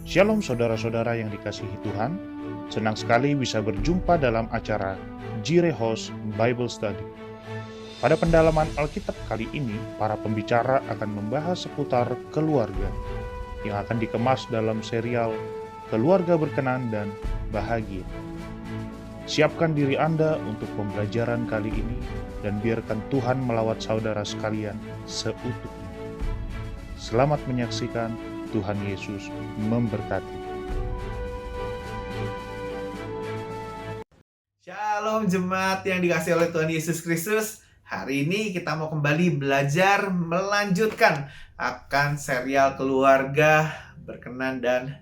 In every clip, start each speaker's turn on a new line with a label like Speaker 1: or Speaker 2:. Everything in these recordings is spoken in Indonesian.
Speaker 1: Shalom saudara-saudara yang dikasihi Tuhan, senang sekali bisa berjumpa dalam acara Jire Host Bible Study. Pada pendalaman Alkitab kali ini, para pembicara akan membahas seputar keluarga yang akan dikemas dalam serial Keluarga Berkenan dan Bahagia. Siapkan diri Anda untuk pembelajaran kali ini dan biarkan Tuhan melawat saudara sekalian seutuhnya. Selamat menyaksikan. Tuhan Yesus memberkati.
Speaker 2: Shalom jemaat yang dikasihi oleh Tuhan Yesus Kristus. Hari ini kita mau kembali belajar melanjutkan akan serial Keluarga Berkenan dan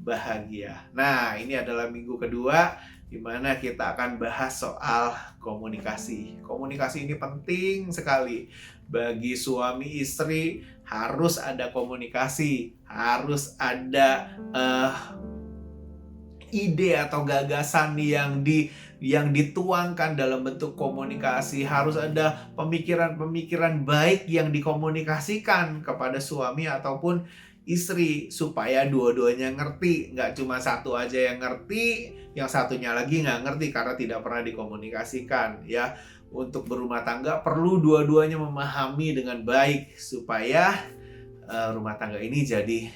Speaker 2: Bahagia. Nah, ini adalah minggu kedua di mana kita akan bahas soal komunikasi. Komunikasi ini penting sekali bagi suami istri. Harus ada komunikasi, harus ada ide atau gagasan yang dituangkan dalam bentuk komunikasi. Harus ada pemikiran-pemikiran baik yang dikomunikasikan kepada suami ataupun istri supaya dua-duanya ngerti. Nggak cuma satu aja yang ngerti, yang satunya lagi nggak ngerti karena tidak pernah dikomunikasikan. Ya, untuk berumah tangga perlu dua-duanya memahami dengan baik supaya rumah tangga ini jadi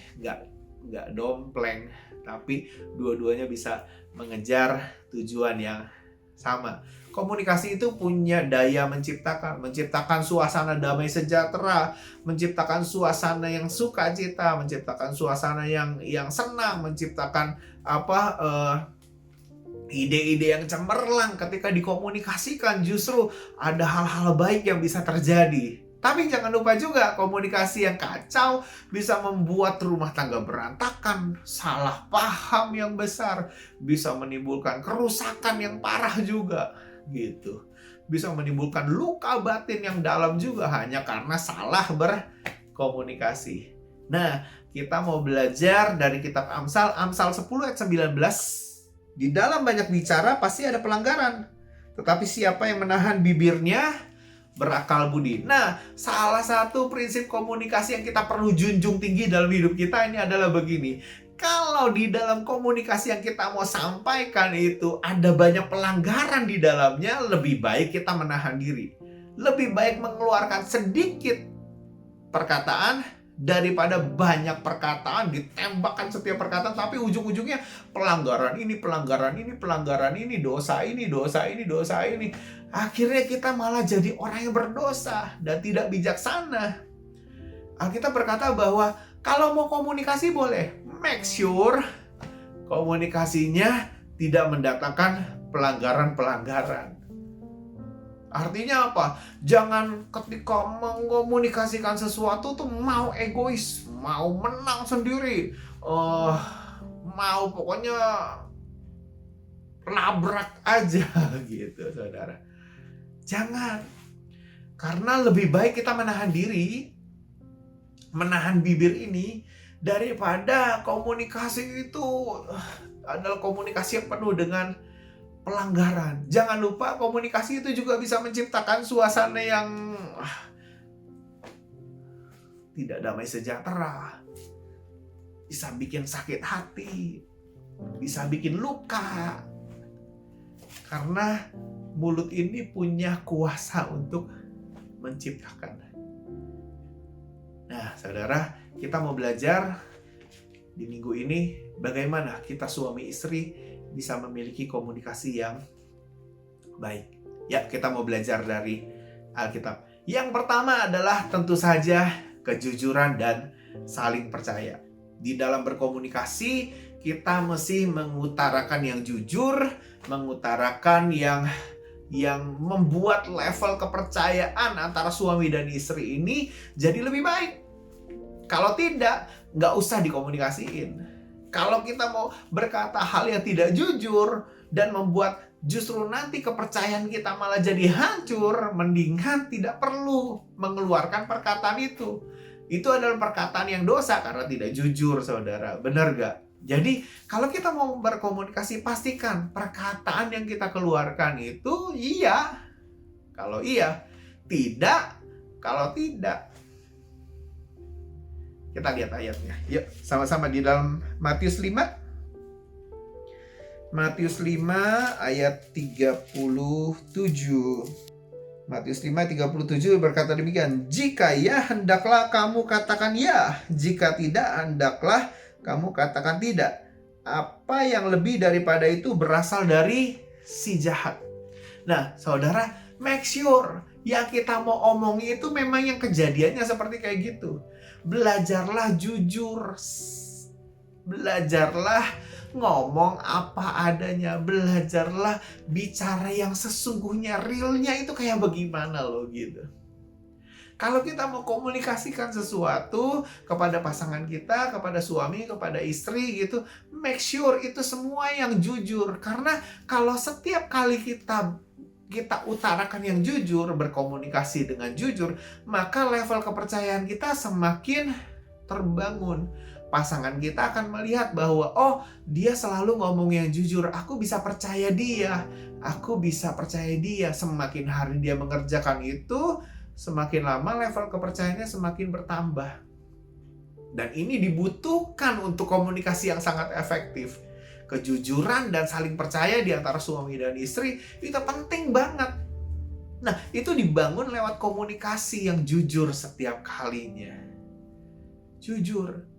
Speaker 2: nggak dompleng, tapi dua-duanya bisa mengejar tujuan yang sama. Komunikasi itu punya daya menciptakan suasana damai sejahtera, menciptakan suasana yang sukacita, menciptakan suasana yang senang, menciptakan ide-ide yang cemerlang. Ketika dikomunikasikan justru ada hal-hal baik yang bisa terjadi. Tapi jangan lupa juga komunikasi yang kacau bisa membuat rumah tangga berantakan, salah paham yang besar, bisa menimbulkan kerusakan yang parah juga gitu. Bisa menimbulkan luka batin yang dalam juga hanya karena salah berkomunikasi. Nah, kita mau belajar dari kitab Amsal 10 ayat 19. Di dalam banyak bicara pasti ada pelanggaran, tetapi siapa yang menahan bibirnya berakal budi. Nah, salah satu prinsip komunikasi yang kita perlu junjung tinggi dalam hidup kita ini adalah begini. Kalau di dalam komunikasi yang kita mau sampaikan itu ada banyak pelanggaran di dalamnya, lebih baik kita menahan diri. Lebih baik mengeluarkan sedikit perkataan daripada banyak perkataan, ditembakkan setiap perkataan tapi ujung-ujungnya pelanggaran ini, dosa ini. Akhirnya kita malah jadi orang yang berdosa dan tidak bijaksana. Alkitab berkata bahwa kalau mau komunikasi boleh, make sure komunikasinya tidak mendatangkan pelanggaran-pelanggaran. Artinya apa? Jangan ketika mengkomunikasikan sesuatu tuh mau egois, mau menang sendiri, mau pokoknya labrak aja gitu, saudara. Jangan. Karena lebih baik kita menahan diri, menahan bibir ini, daripada komunikasi itu adalah komunikasi yang penuh dengan pelanggaran. Jangan lupa komunikasi itu juga bisa menciptakan suasana yang tidak damai sejahtera. Bisa bikin sakit hati, bisa bikin luka. Karena mulut ini punya kuasa untuk menciptakan. Nah, saudara, kita mau belajar di minggu ini bagaimana kita suami istri bisa memiliki komunikasi yang baik. Ya, kita mau belajar dari Alkitab. Yang pertama adalah tentu saja kejujuran dan saling percaya. Di dalam berkomunikasi, kita mesti mengutarakan yang jujur, mengutarakan yang membuat level kepercayaan antara suami dan istri ini jadi lebih baik. Kalau tidak, nggak usah dikomunikasiin. Kalau kita mau berkata hal yang tidak jujur dan membuat justru nanti kepercayaan kita malah jadi hancur, mendingan tidak perlu mengeluarkan perkataan itu. Itu adalah perkataan yang dosa karena tidak jujur, saudara. Benar gak? Jadi, kalau kita mau berkomunikasi, pastikan perkataan yang kita keluarkan itu iya. Kalau iya, tidak. Kalau tidak, Kita lihat ayatnya. Yuk, sama-sama di dalam Matius 5. Matius 5 ayat 37. Matius 5:37 berkata demikian, "Jika ya, hendaklah kamu katakan ya. Jika tidak, hendaklah kamu katakan tidak. Apa yang lebih daripada itu berasal dari si jahat." Nah, saudara, make sure yang kita mau omongin itu memang yang kejadiannya seperti kayak gitu. Belajarlah jujur. Belajarlah ngomong apa adanya. Belajarlah bicara yang sesungguhnya, realnya itu kayak bagaimana loh gitu. Kalau kita mau komunikasikan sesuatu kepada pasangan kita, kepada suami, kepada istri gitu, make sure itu semua yang jujur. Karena kalau setiap kali kita utarakan yang jujur, berkomunikasi dengan jujur, maka level kepercayaan kita semakin terbangun. Pasangan kita akan melihat bahwa, oh, dia selalu ngomong yang jujur, aku bisa percaya dia. Aku bisa percaya dia. Semakin hari dia mengerjakan itu, semakin lama level kepercayaannya semakin bertambah. Dan ini dibutuhkan untuk komunikasi yang sangat efektif. Kejujuran dan saling percaya di antara suami dan istri itu penting banget. Nah, itu dibangun lewat komunikasi yang jujur setiap kalinya. Jujur.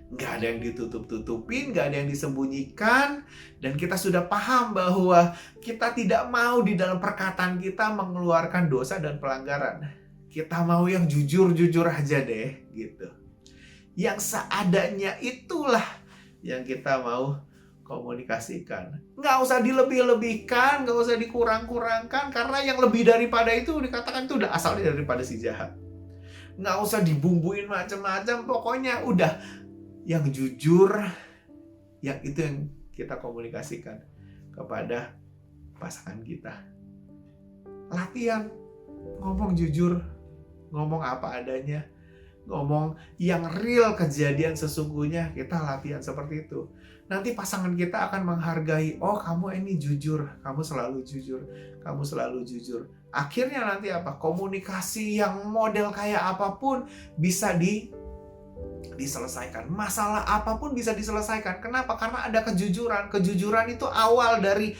Speaker 2: Nggak ada yang ditutup-tutupin, nggak ada yang disembunyikan. Dan kita sudah paham bahwa kita tidak mau di dalam perkataan kita mengeluarkan dosa dan pelanggaran. Kita mau yang jujur-jujur aja deh, gitu. Yang seadanya itulah yang kita mau komunikasikan. Nggak usah dilebih-lebihkan, nggak usah dikurang-kurangkan, karena yang lebih daripada itu dikatakan itu udah asalnya daripada si jahat. Nggak usah dibumbuin macam-macam, pokoknya udah yang jujur, yang itu yang kita komunikasikan kepada pasangan kita. Latihan ngomong jujur, ngomong apa adanya, ngomong yang real kejadian sesungguhnya. Kita latihan seperti itu. Nanti pasangan kita akan menghargai, oh kamu ini jujur, kamu selalu jujur, kamu selalu jujur. Akhirnya nanti apa? Komunikasi yang model kayak apapun bisa diselesaikan. Masalah apapun bisa diselesaikan. Kenapa? Karena ada kejujuran. Kejujuran itu awal dari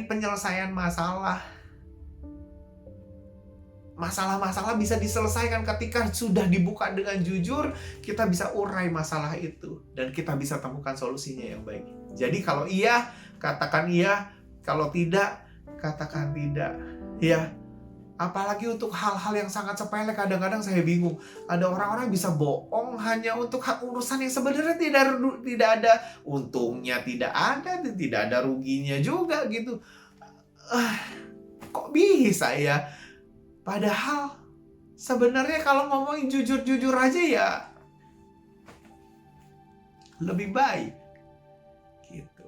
Speaker 2: penyelesaian masalah. Masalah-masalah bisa diselesaikan ketika sudah dibuka dengan jujur, kita bisa urai masalah itu dan kita bisa temukan solusinya yang baik. Jadi kalau iya, katakan iya, kalau tidak, katakan tidak. Ya, apalagi untuk hal-hal yang sangat sepele, kadang-kadang saya bingung. Ada orang-orang yang bisa bohong hanya untuk urusan yang sebenarnya tidak ada untungnya, tidak ada ruginya juga gitu. Kok bisa ya? Padahal sebenarnya kalau ngomongin jujur-jujur aja ya lebih baik gitu.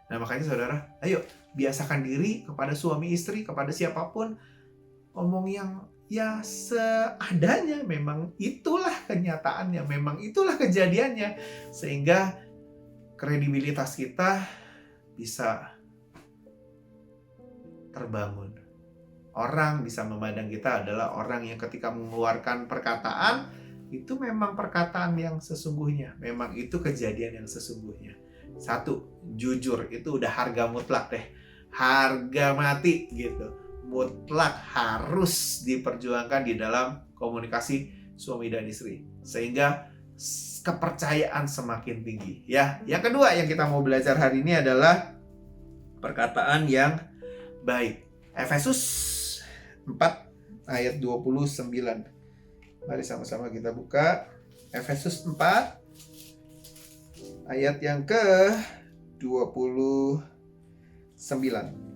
Speaker 2: Nah makanya saudara, ayo biasakan diri kepada suami istri, kepada siapapun, ngomong yang ya seadanya. Memang itulah kenyataannya, memang itulah kejadiannya, sehingga kredibilitas kita bisa terbangun. Orang bisa memandang kita adalah orang yang ketika mengeluarkan perkataan, itu memang perkataan yang sesungguhnya. Memang itu kejadian yang sesungguhnya. Satu, jujur. Itu udah harga mutlak deh. Harga mati gitu. Mutlak harus diperjuangkan di dalam komunikasi suami dan istri. Sehingga kepercayaan semakin tinggi. Ya, yang kedua yang kita mau belajar hari ini adalah perkataan yang baik. Efesus 4 ayat 29. Mari sama-sama kita buka Efesus 4 ayat yang ke-29.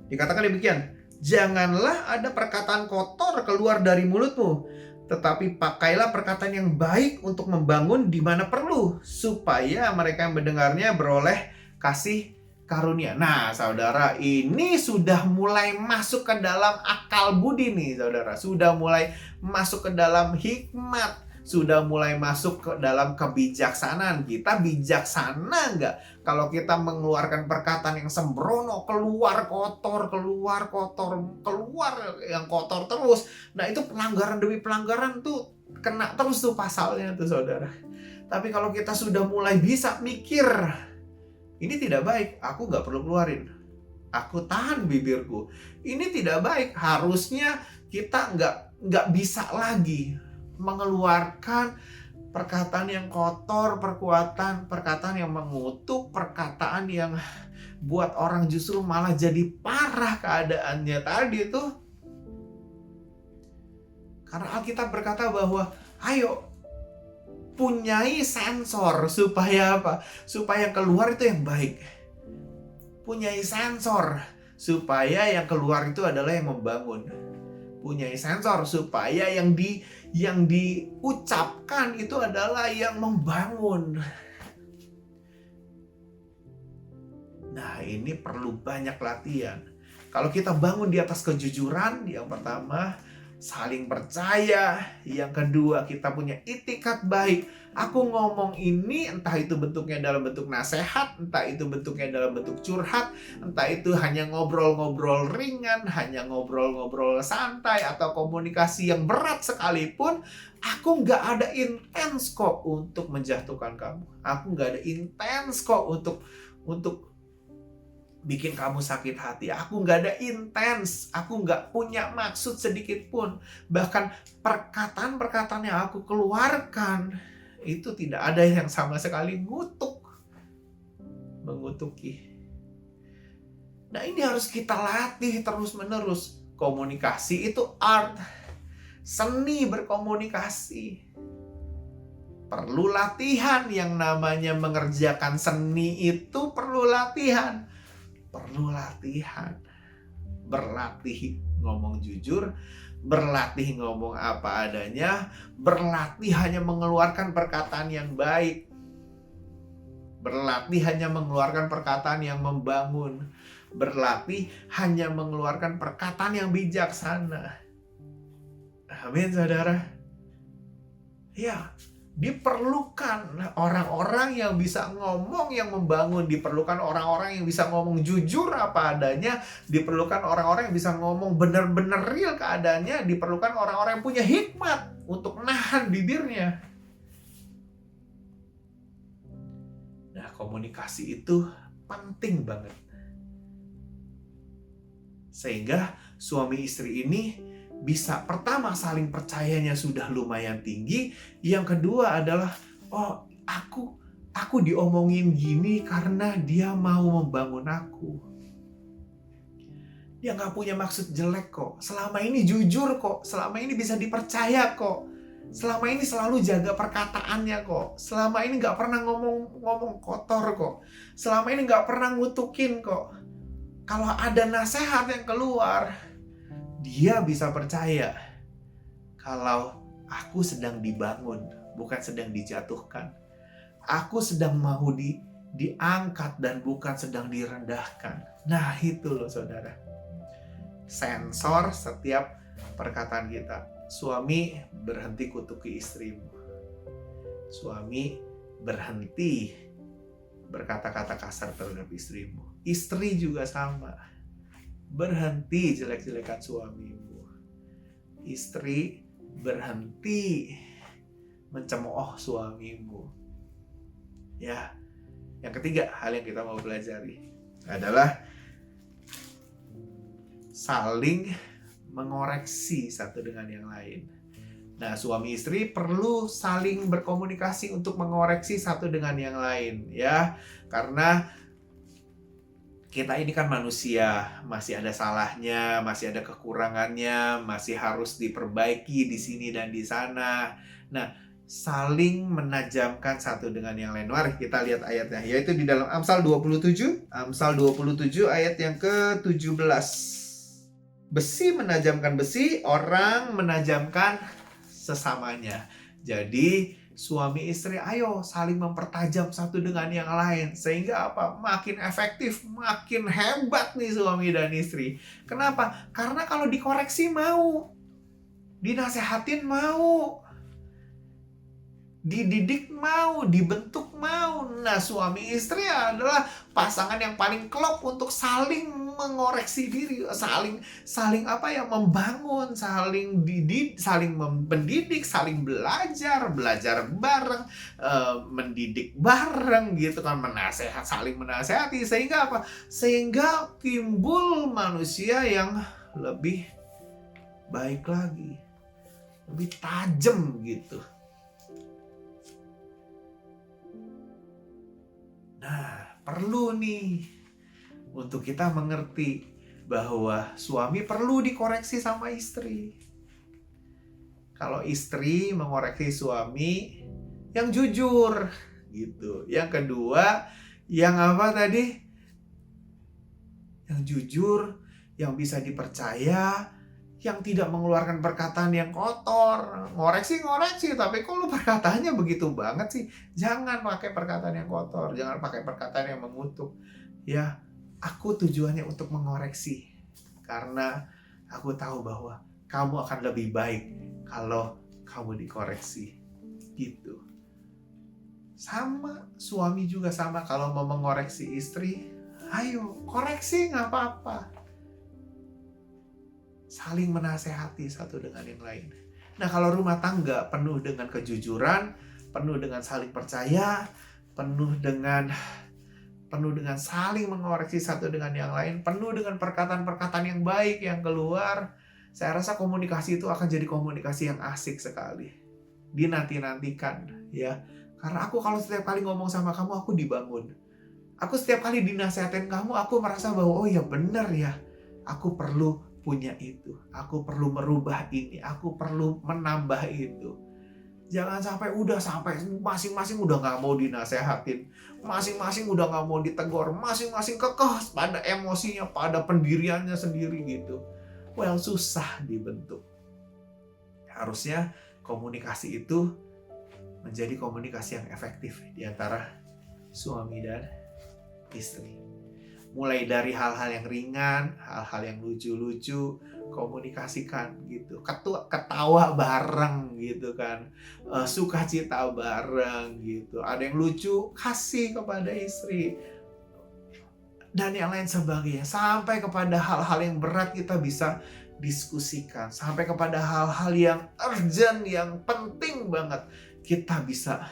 Speaker 2: Dikatakan demikian, janganlah ada perkataan kotor keluar dari mulutmu, tetapi pakailah perkataan yang baik untuk membangun di mana perlu, supaya mereka yang mendengarnya beroleh kasih karunia. Nah, saudara, ini sudah mulai masuk ke dalam akal budi nih, saudara. Sudah mulai masuk ke dalam hikmat. Sudah mulai masuk ke dalam kebijaksanaan. Kita bijaksana nggak? Kalau kita mengeluarkan perkataan yang sembrono, keluar yang kotor terus. Nah, itu pelanggaran demi pelanggaran tuh kena terus tuh pasalnya tuh saudara. Tapi kalau kita sudah mulai bisa mikir, ini tidak baik, aku nggak perlu keluarin. Aku tahan bibirku. Ini tidak baik, harusnya kita nggak bisa lagi mengeluarkan perkataan yang kotor, perkataan yang mengutuk, perkataan yang buat orang justru malah jadi parah keadaannya tadi tuh. Karena Alkitab berkata bahwa ayo punyai sensor supaya apa? Supaya yang keluar itu yang baik. Punyai sensor supaya yang keluar itu adalah yang membangun. Punyai sensor supaya yang diucapkan itu adalah yang membangun. Nah, ini perlu banyak latihan. Kalau kita bangun di atas kejujuran, yang pertama saling percaya, yang kedua kita punya itikat baik. Aku ngomong ini entah itu bentuknya dalam bentuk nasihat, entah itu bentuknya dalam bentuk curhat, entah itu hanya ngobrol-ngobrol ringan, hanya ngobrol-ngobrol santai atau komunikasi yang berat sekalipun, aku nggak ada intens kok untuk menjatuhkan kamu. Aku nggak ada intens kok untuk bikin kamu sakit hati. Aku nggak ada intens. Aku nggak punya maksud sedikit pun. Bahkan perkataan-perkataan yang aku keluarkan itu tidak ada yang sama sekali mengutuki. Nah, ini harus kita latih terus-menerus. Komunikasi itu art. Seni berkomunikasi. Perlu latihan. Yang namanya mengerjakan seni itu perlu latihan. Perlu latihan. Berlatih ngomong jujur, berlatih ngomong apa adanya, berlatih hanya mengeluarkan perkataan yang baik, berlatih hanya mengeluarkan perkataan yang membangun, berlatih hanya mengeluarkan perkataan yang bijaksana. Amin, saudara. Ya, diperlukan orang-orang yang bisa ngomong yang membangun, diperlukan orang-orang yang bisa ngomong jujur apa adanya, diperlukan orang-orang yang bisa ngomong benar-benar real keadaannya, diperlukan orang-orang yang punya hikmat untuk nahan bibirnya. Nah, komunikasi itu penting banget. Sehingga suami istri ini bisa, pertama, saling percayanya sudah lumayan tinggi. Yang kedua adalah, oh, aku diomongin gini karena dia mau membangun aku. Dia gak punya maksud jelek kok. Selama ini jujur kok. Selama ini bisa dipercaya kok. Selama ini selalu jaga perkataannya kok. Selama ini gak pernah ngomong kotor kok. Selama ini gak pernah ngutukin kok. Kalau ada nasihat yang keluar, dia bisa percaya kalau aku sedang dibangun, bukan sedang dijatuhkan. Aku sedang mau diangkat dan bukan sedang direndahkan. Nah, itu loh saudara. Sensor setiap perkataan kita. Suami, berhenti kutuki istrimu. Suami, berhenti berkata-kata kasar terhadap istrimu. Istri juga sama. Berhenti jelek-jelekan suamimu. Istri, berhenti mencemooh suamimu. Ya, yang ketiga hal yang kita mau pelajari adalah saling mengoreksi satu dengan yang lain. Nah, suami istri perlu saling berkomunikasi untuk mengoreksi satu dengan yang lain, ya, karena kita ini kan manusia, masih ada salahnya, masih ada kekurangannya, masih harus diperbaiki di sini dan di sana. Nah, saling menajamkan satu dengan yang lain. Mari kita lihat ayatnya, yaitu di dalam Amsal 27. Amsal 27 ayat yang ke-17. Besi menajamkan besi, orang menajamkan sesamanya. Jadi, suami istri, ayo saling mempertajam satu dengan yang lain. Sehingga apa? Makin efektif, makin hebat nih suami dan istri. Kenapa? Karena kalau dikoreksi mau. Dinasehatin mau. Dididik mau, dibentuk mau. Nah, suami istri adalah pasangan yang paling klop untuk saling mengoreksi diri, saling membangun, saling mendidik, saling belajar bareng, mendidik bareng gitu kan, saling menasehati, sehingga apa? Sehingga timbul manusia yang lebih baik lagi, lebih tajam gitu. Nah, perlu nih untuk kita mengerti bahwa suami perlu dikoreksi sama istri. Kalau istri mengoreksi suami, yang jujur gitu. Yang kedua, yang apa tadi? Yang jujur, yang bisa dipercaya, yang tidak mengeluarkan perkataan yang kotor. Ngoreksi, tapi kok lu perkataannya begitu banget sih? Jangan pakai perkataan yang kotor, jangan pakai perkataan yang mengutuk. Ya, aku tujuannya untuk mengoreksi. Karena aku tahu bahwa kamu akan lebih baik kalau kamu dikoreksi. Gitu. Sama, suami juga sama. Kalau mau mengoreksi istri, ayo, koreksi nggak apa-apa. Saling menasehati satu dengan yang lain. Nah, kalau rumah tangga penuh dengan kejujuran, penuh dengan saling percaya, penuh dengan saling mengoreksi satu dengan yang lain, penuh dengan perkataan-perkataan yang baik yang keluar, saya rasa komunikasi itu akan jadi komunikasi yang asik sekali. Dinanti-nantikan ya. Karena aku kalau setiap kali ngomong sama kamu, aku dibangun. Aku setiap kali dinasehatin kamu, aku merasa bahwa oh ya benar ya, aku perlu punya itu, aku perlu merubah ini, aku perlu menambah itu. Jangan sampai masing-masing udah gak mau dinasehatin, masing-masing udah gak mau ditegur, masing-masing kekeh pada emosinya, pada pendiriannya sendiri gitu. Well, susah dibentuk. Harusnya komunikasi itu menjadi komunikasi yang efektif di antara suami dan istri. Mulai dari hal-hal yang ringan, hal-hal yang lucu-lucu, komunikasikan gitu. Ketawa bareng gitu kan. Sukacita bareng gitu. Ada yang lucu, kasih kepada istri. Dan yang lain sebagainya. Sampai kepada hal-hal yang berat kita bisa diskusikan. Sampai kepada hal-hal yang urgent, yang penting banget. Kita bisa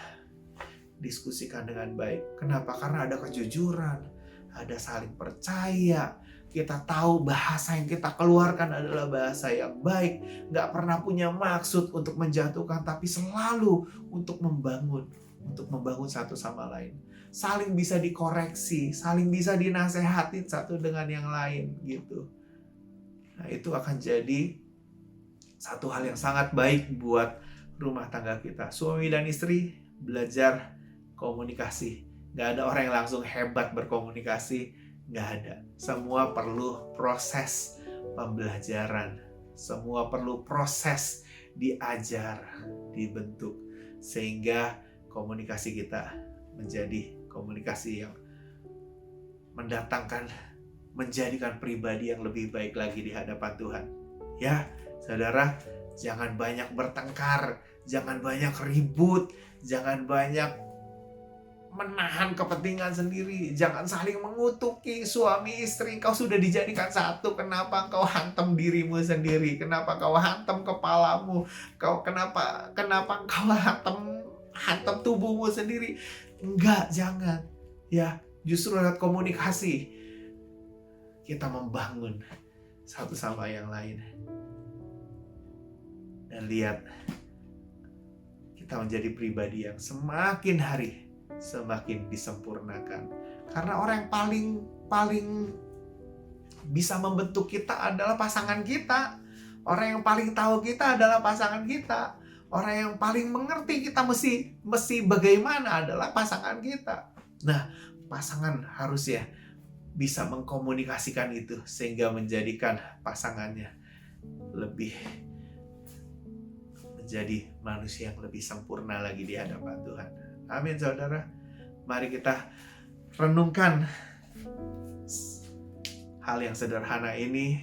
Speaker 2: diskusikan dengan baik. Kenapa? Karena ada kejujuran. Ada saling percaya, kita tahu bahasa yang kita keluarkan adalah bahasa yang baik, nggak pernah punya maksud untuk menjatuhkan, tapi selalu untuk membangun satu sama lain. Saling bisa dikoreksi, saling bisa dinasehati satu dengan yang lain gitu. Nah, itu akan jadi satu hal yang sangat baik buat rumah tangga kita. Suami dan istri belajar komunikasi. Gak ada orang yang langsung hebat berkomunikasi, gak ada. Semua perlu proses pembelajaran, semua perlu proses diajar, dibentuk, sehingga komunikasi kita menjadi komunikasi yang menjadikan pribadi yang lebih baik lagi di hadapan Tuhan. Ya, saudara, jangan banyak bertengkar, jangan banyak ribut, jangan banyak menahan kepentingan sendiri. Jangan saling mengutuki suami istri. Kau sudah dijadikan satu. Kenapa kau hantam dirimu sendiri? Kenapa kau hantam kepalamu? Kenapa kau hantam tubuhmu sendiri? Enggak, jangan. Ya, justru lewat komunikasi kita membangun satu sama yang lain. Dan lihat, kita menjadi pribadi yang semakin hari semakin disempurnakan. Karena orang yang paling bisa membentuk kita adalah pasangan kita. Orang yang paling tahu kita adalah pasangan kita. Orang yang paling mengerti kita mesti bagaimana adalah pasangan kita. Nah, pasangan harus ya bisa mengkomunikasikan itu sehingga menjadikan pasangannya lebih menjadi manusia yang lebih sempurna lagi di hadapan Tuhan. Amin, saudara. Mari kita renungkan hal yang sederhana ini,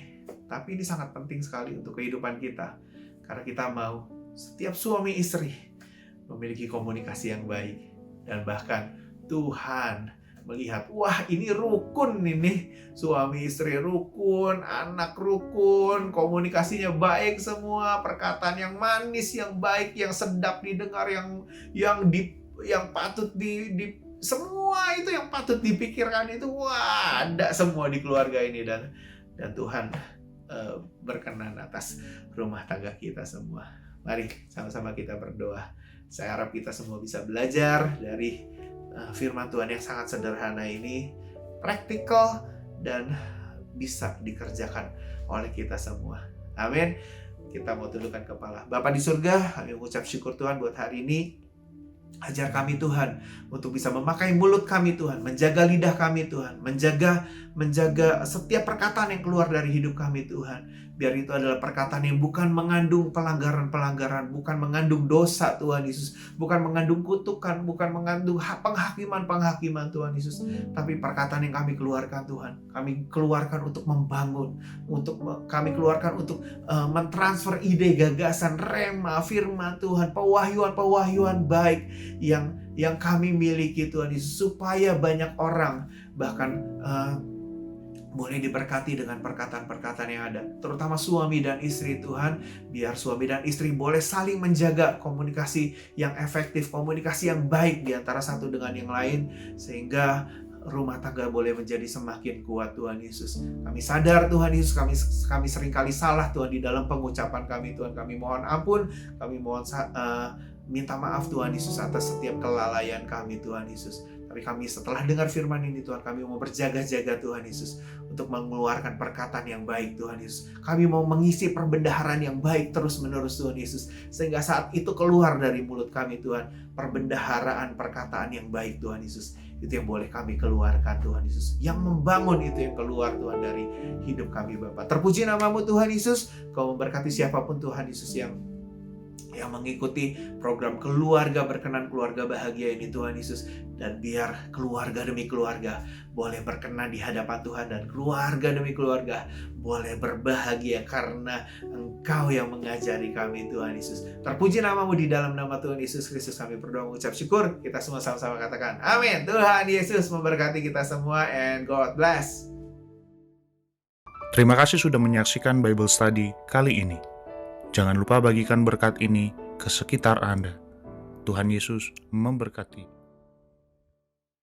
Speaker 2: tapi ini sangat penting sekali untuk kehidupan kita. Karena kita mau setiap suami istri memiliki komunikasi yang baik. Dan bahkan Tuhan melihat, wah ini rukun ini, suami istri rukun, anak rukun, komunikasinya baik semua, perkataan yang manis, yang baik, yang sedap didengar, yang patut semua itu yang patut dipikirkan itu, wah ada semua di keluarga ini, dan Tuhan berkenan atas rumah tangga kita semua. Mari sama-sama kita berdoa. Saya harap kita semua bisa belajar dari firman Tuhan yang sangat sederhana ini, praktikal dan bisa dikerjakan oleh kita semua. Amin. Kita mau tundukkan kepala. Bapa di surga, kami mengucap syukur Tuhan buat hari ini. Ajar kami Tuhan untuk bisa memakai mulut kami Tuhan, menjaga lidah kami Tuhan, menjaga setiap perkataan yang keluar dari hidup kami Tuhan. Biar itu adalah perkataan yang bukan mengandung pelanggaran-pelanggaran, bukan mengandung dosa Tuhan Yesus, bukan mengandung kutukan, bukan mengandung penghakiman Tuhan Yesus. Tapi perkataan yang kami keluarkan Tuhan, kami keluarkan untuk membangun, kami keluarkan untuk mentransfer ide, gagasan, rema, firman Tuhan, pewahyuan baik yang kami miliki Tuhan Yesus, supaya banyak orang bahkan boleh diberkati dengan perkataan-perkataan yang ada, terutama suami dan istri Tuhan. Biar suami dan istri boleh saling menjaga komunikasi yang efektif, komunikasi yang baik di antara satu dengan yang lain, sehingga rumah tangga boleh menjadi semakin kuat Tuhan Yesus. Kami sadar Tuhan Yesus, kami seringkali salah Tuhan di dalam pengucapan kami Tuhan. Kami mohon ampun, kami mohon minta maaf Tuhan Yesus atas setiap kelalaian kami Tuhan Yesus. Tapi kami setelah dengar firman ini Tuhan, kami mau berjaga-jaga Tuhan Yesus untuk mengeluarkan perkataan yang baik Tuhan Yesus. Kami mau mengisi perbendaharaan yang baik terus-menerus Tuhan Yesus, sehingga saat itu keluar dari mulut kami Tuhan, perbendaharaan perkataan yang baik Tuhan Yesus. Itu yang boleh kami keluarkan Tuhan Yesus. Yang membangun itu yang keluar Tuhan dari hidup kami Bapa. Terpuji namamu Tuhan Yesus. Kau memberkati siapapun Tuhan Yesus yang mengikuti program Keluarga Berkenan, Keluarga Bahagia ini Tuhan Yesus. Dan biar keluarga demi keluarga boleh berkenan di hadapan Tuhan, dan keluarga demi keluarga boleh berbahagia karena Engkau yang mengajari kami Tuhan Yesus. Terpuji namamu, di dalam nama Tuhan Yesus Kristus kami berdoa mengucap syukur. Kita semua sama-sama katakan amin. Tuhan Yesus memberkati kita semua, and God bless.
Speaker 1: Terima kasih sudah menyaksikan Bible Study kali ini. Jangan lupa bagikan berkat ini ke sekitar Anda. Tuhan Yesus memberkati.